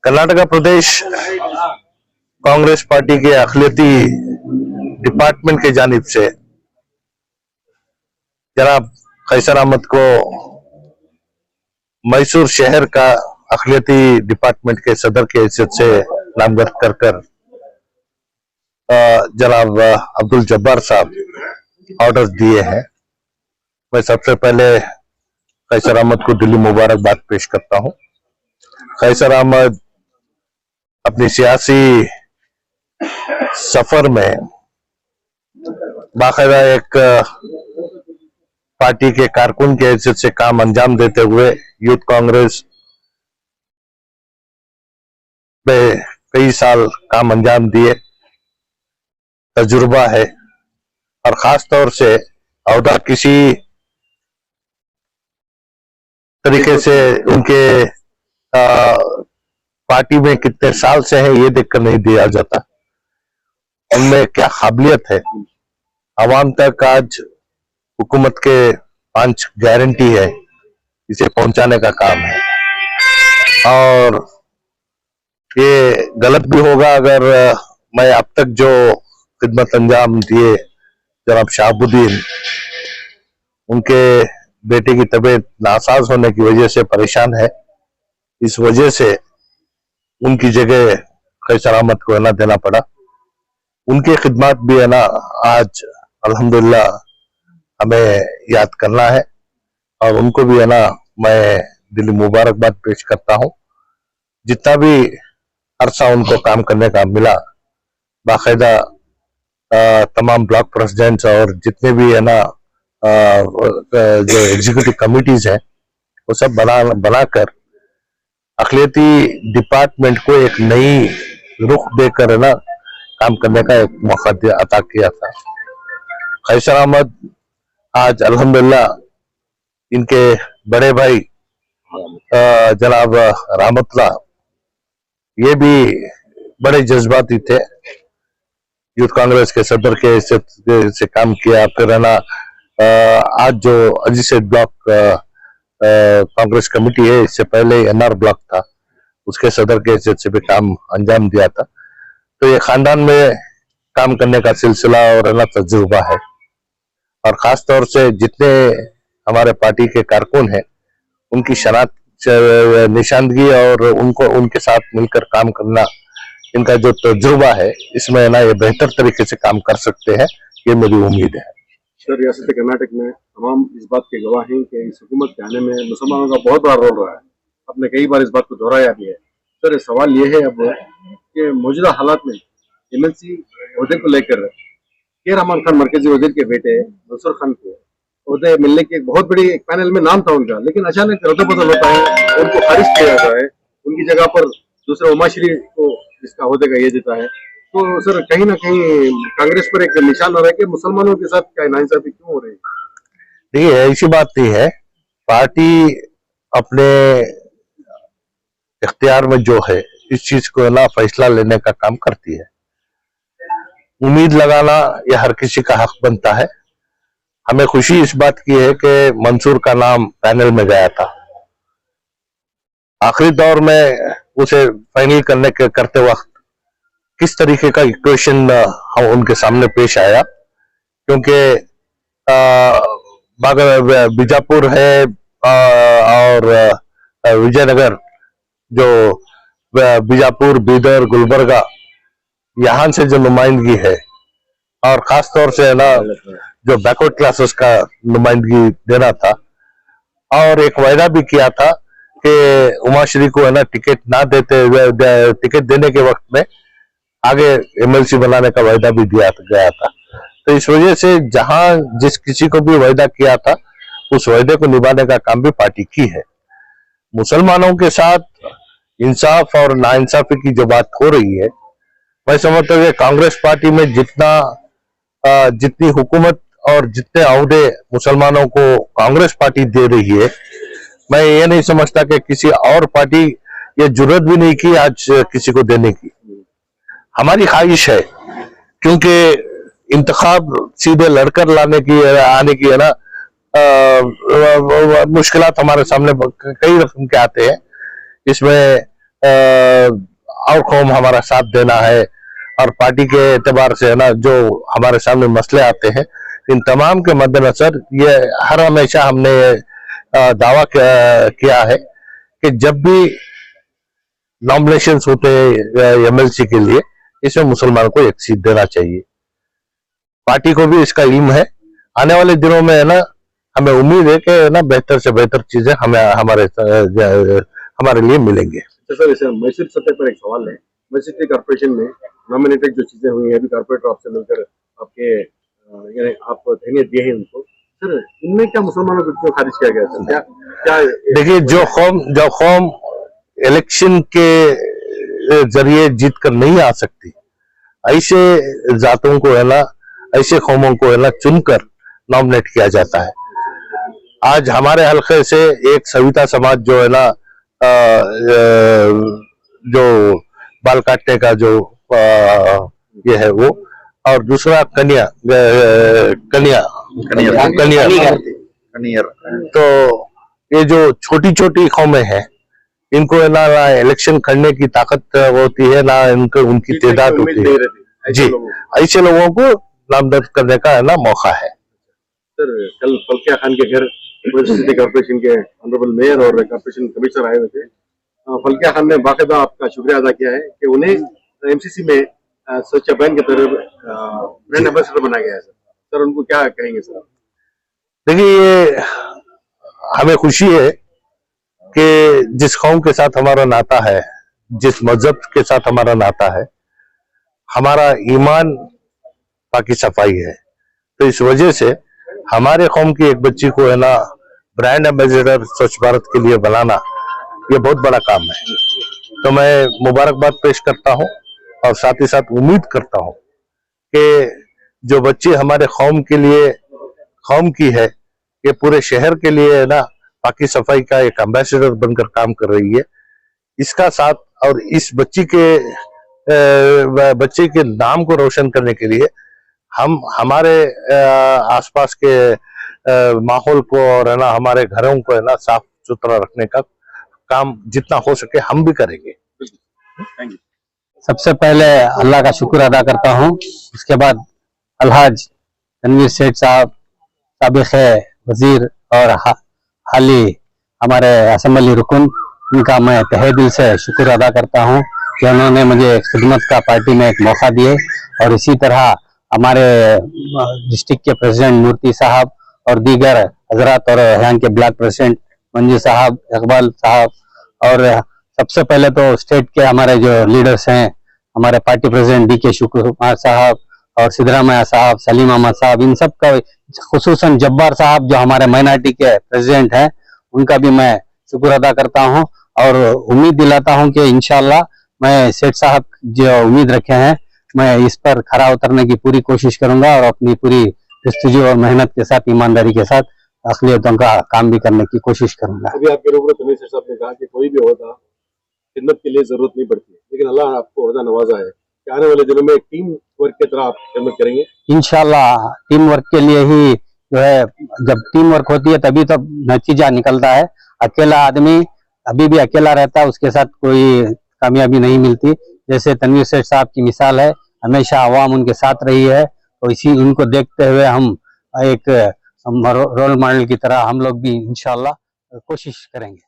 कर्नाटका प्रदेश Congress party के अखिलती department की जानिब से जनाब कैसर अहमद को मैसूर शहर का अखिलती डिपार्टमेंट के सदर की हैसियत से नामजद कर जनाब अब्दुल जब्बार साहब ऑर्डर दिए हैं। मैं सबसे पहले कैसर अहमद को दिली मुबारकबाद पेश करता हूं। कैसर अहमद अपनी सियासी सफर में बाकायदा एक पार्टी के कारकुन के हैसियत से काम अंजाम देते हुए यूथ कांग्रेस में कई साल काम अंजाम दिए, तजुर्बा है और खास तौर से अहदा किसी तरीके से उनके पार्टी में कितने साल से है ये देखकर नहीं दिया जाता, उनमें क्या काबिलियत है। आवाम तक आज हुकूमत के 5 गारंटी है, इसे पहुंचाने का काम है। और ये गलत भी होगा अगर मैं अब तक जो खिदमत अंजाम दिए जनाब शहाबुद्दीन, उनके बेटे की तबीयत नासाज होने की वजह से परेशान है, इस वजह से उनकी जगह कैसर अहमद को है ना देना पड़ा। उनकी खिदमत भी है ना आज अल्हम्दुलिल्लाह हमें याद करना है और उनको भी है ना मैं दिली मुबारकबाद पेश करता हूं। जितना भी अरसा उनको काम करने का मिला, बाकायदा तमाम ब्लॉक प्रेसिडेंट्स और जितने भी है ना जो एग्जीक्यूटिव कमिटीज है वो सब बनाकर अखिलती डिपार्टमेंट को एक नई रुख देकर है ना काम करने का एक मौका अता किया था। कैसर अहमद आज अल्हम्दुलिल्लाह इनके बड़े भाई जनाब रहमतुल्लाह ये भी बड़े जज्बाती थे, यूथ कांग्रेस के सदर के से काम किया। फिर है ना आज जो अजीसेट ब्लॉक कांग्रेस कमेटी है, इससे पहले एनआर ब्लॉक था, उसके सदर के हैसियत से भी काम अंजाम दिया था। तो ये खानदान में काम करने का सिलसिला और है ना तजुर्बा है और खास तौर से जितने हमारे पार्टी के कारकुन हैं उनकी शनाख्त निशानदगी और उनको उनके साथ मिलकर काम करना, इनका जो तजुर्बा है इसमें ना ये बेहतर तरीके से काम कर सकते हैं, ये मेरी उम्मीद है। सर, रियासत कर्नाटक में तमाम इस बात के गवाह हैं कि इस हुकूमत के आने में मुसलमानों का बहुत बड़ा रोल रहा है। आपने कई बार इस बात को दोहराया भी है। सर, सवाल ये है अब कि मौजूदा हालात में एमएलसी ओहदे को लेकर के रहमान खान मरकजी वजीर के बेटे मंसूर खान को ओहदे मिलने की एक बहुत बड़ी एक पैनल में नाम था उनका, लेकिन अचानक रद्द-बदल होता है, उनको खारिज किया जाता है, उनकी जगह पर दूसरे उमाश्री को इसका ओहदे का ये देता है। तो सर, कहीं ना कहीं कांग्रेस पर एक निशान हो रहा है कि मुसलमानों के साथ क्या नाइंसाफी क्यों हो रही है? देखिए, ऐसी बात नहीं है, पार्टी अपने इख्तियार में जो है इस चीज को ना फैसला लेने का काम करती है। उम्मीद लगाना यह हर किसी का हक बनता है। हमें खुशी इस बात की है कि मंसूर का नाम पैनल में गया था। आखिरी दौर में उसे फाइनल करते वक्त किस तरीके का इक्वेशन हम उनके सामने पेश आया, क्योंकि बीजापुर है और विजयनगर, जो बीजापुर, बीदर, गुलबर्गा, यहाँ से जो नुमाइंदगी है और खास तौर से है ना जो बैकवर्ड क्लासेस का नुमाइंदगी देना था, और एक वायदा भी किया था कि उमाश्री को है ना टिकट ना देते हुए टिकट देने के वक्त में आगे एमएलसी बनाने का वायदा भी दिया गया था। तो इस वजह से जहां जिस किसी को भी वायदा किया था उस वायदे को निभाने का काम भी पार्टी की है। मुसलमानों के साथ इंसाफ और नाइंसाफी की जो बात हो रही है, मैं समझता हूँ कि कांग्रेस पार्टी में जितनी हुकूमत और जितने अहदे मुसलमानों को कांग्रेस पार्टी दे रही है, मैं ये नहीं समझता कि किसी और पार्टी ये जुर्रत भी नहीं की आज किसी को देने की। हमारी ख्वाहिश है, क्योंकि इंतखाब सीधे लड़कर आने की है ना मुश्किलात हमारे सामने कई रकम के आते हैं। इसमें और कौम हमारा साथ देना है, और पार्टी के एतबार से है ना जो हमारे सामने मसले आते हैं, इन तमाम के मद्देनजर ये हर हमेशा हमने दावा किया है कि जब भी नॉमिनेशंस होते हैं एमएलसी के लिए, इसमें मुसलमानों को एक सीट देना चाहिए। पार्टी को भी इसका इल्म है। आने वाले दिनों में है ना हमें उम्मीद है कि ना बेहतर से बेहतर चीजें हमें हमारे लिए मिलेंगे। सर इसे मैसूर सतह पर एक सवाल है, मैसूर कॉर्पोरेशन में नॉमिनेटेड जो चीजें हुई हैं, अभी कॉर्पोरेटर आपसे मिलकर आपके यानी आप तहनीत दिए हैं उनको, सर इनमें क्या मुसलमानों को क्यों खारिज किया गया सर? क्या क्या देखिए, जो कौम इलेक्शन के जरिए जीत कर नहीं आ सकती, ऐसे जातों को है ना, ऐसे कौमों को है ना चुनकर नॉमिनेट किया जाता है। आज हमारे हल्के से एक सविता समाज जो है ना जो बाल काटने का जो ये है वो, और दूसरा कन्या तो ये जो छोटी छोटी कौमें हैं, इनको है ना इलेक्शन करने की ताकत होती है ना, इनको उनकी तादाद होती है जी, ऐसे लोगों को नामजद करने का है ना मौका है। सर कल फल्किया खान के घर सिटी कॉर्पोरेशन के ऑनरेबल मेयर और कॉर्पोरेशन कमिश्नर आए हुए थे। फल्किया खान ने बाकायदा आपका शुक्रिया अदा किया है कि उन्हें एमसीसी में स्वच्छ अभियान की तरफ ब्रांड एम्बेसडर बनाया गया है। सर उनको क्या कहेंगे सर? देखिए, ये हमें खुशी है कि जिस कौम के साथ हमारा नाता है, जिस मजहब के साथ हमारा नाता है, हमारा ईमान पाकी सफाई है, तो इस वजह से हमारे कौम की एक बच्ची को है ना ब्रांड एम्बेसडर स्वच्छ भारत के लिए बनाना, ये बहुत बड़ा काम है। तो मैं मुबारकबाद पेश करता हूं और साथ ही साथ उम्मीद करता हूं कि जो बच्ची हमारे कौम के लिए, कौम की है, ये पूरे शहर के लिए है ना पाकी सफाई का एक एम्बेसडर बनकर काम कर रही है। इसका साथ और इस बच्चे के नाम को रोशन करने के लिए हम हमारे आसपास के माहौल को और है ना हमारे घरों को है ना साफ सुथरा रखने का काम जितना हो सके हम भी करेंगे। Thank you. सबसे पहले अल्लाह का शुक्र अदा करता हूँ, उसके बाद अलहाज तनवीर सेठ साहब, साबिक़ वजीर और हाली हमारे असम्बली रुकन, इनका मैं तहे दिल से शुक्र अदा करता हूँ कि उन्होंने मुझे खिदमत का पार्टी में एक मौका दिए। और इसी तरह हमारे डिस्ट्रिक्ट के प्रेसिडेंट मूर्ति साहब और दीगर हजरात और यहाँ के ब्लॉक प्रेसिडेंट मंजू साहब, इकबाल साहब, और सबसे पहले तो स्टेट के हमारे जो लीडर्स हैं, हमारे पार्टी प्रेसिडेंट डी के शुक्र कुमार साहब और सिद्धरामैया साहब, सलीम अहमद साहब, इन सब का, खुसूसन जब्बार साहब जो हमारे माइनॉरिटी के प्रेसिडेंट हैं, उनका भी मैं शुक्र अदा करता हूं और उम्मीद दिलाता हूं कि इंशाल्लाह मैं सेठ साहब जो उम्मीद रखे हैं, मैं इस पर खरा उतरने की पूरी कोशिश करूंगा और अपनी पूरी जस्तजू और मेहनत के साथ, ईमानदारी के साथ अखिलियतों का काम भी करने की कोशिश करूंगा। अभी आपके रूबरू तनवीर सेठ साहब ने कहा कि कोई भी होता खिदमत के लिए जरूरत नहीं पड़ती, लेकिन अल्लाह आपको ओहदा नवाजा है कि आने वाले दिनों में टीम वर्क की तरह आप खिदमत करेंगे। इंशाल्लाह टीम वर्क के लिए ही जो है, जब टीम वर्क होती है तभी तो नतीजा निकलता है। अकेला आदमी अभी भी अकेला रहता है, उसके साथ कोई कामयाबी नहीं मिलती। जैसे तनवीर सेठ साहब की मिसाल है, हमेशा आवाम उनके साथ रही है, तो इसी उनको देखते हुए हम एक रोल मॉडल की तरह हम लोग भी इंशाल्लाह कोशिश करेंगे।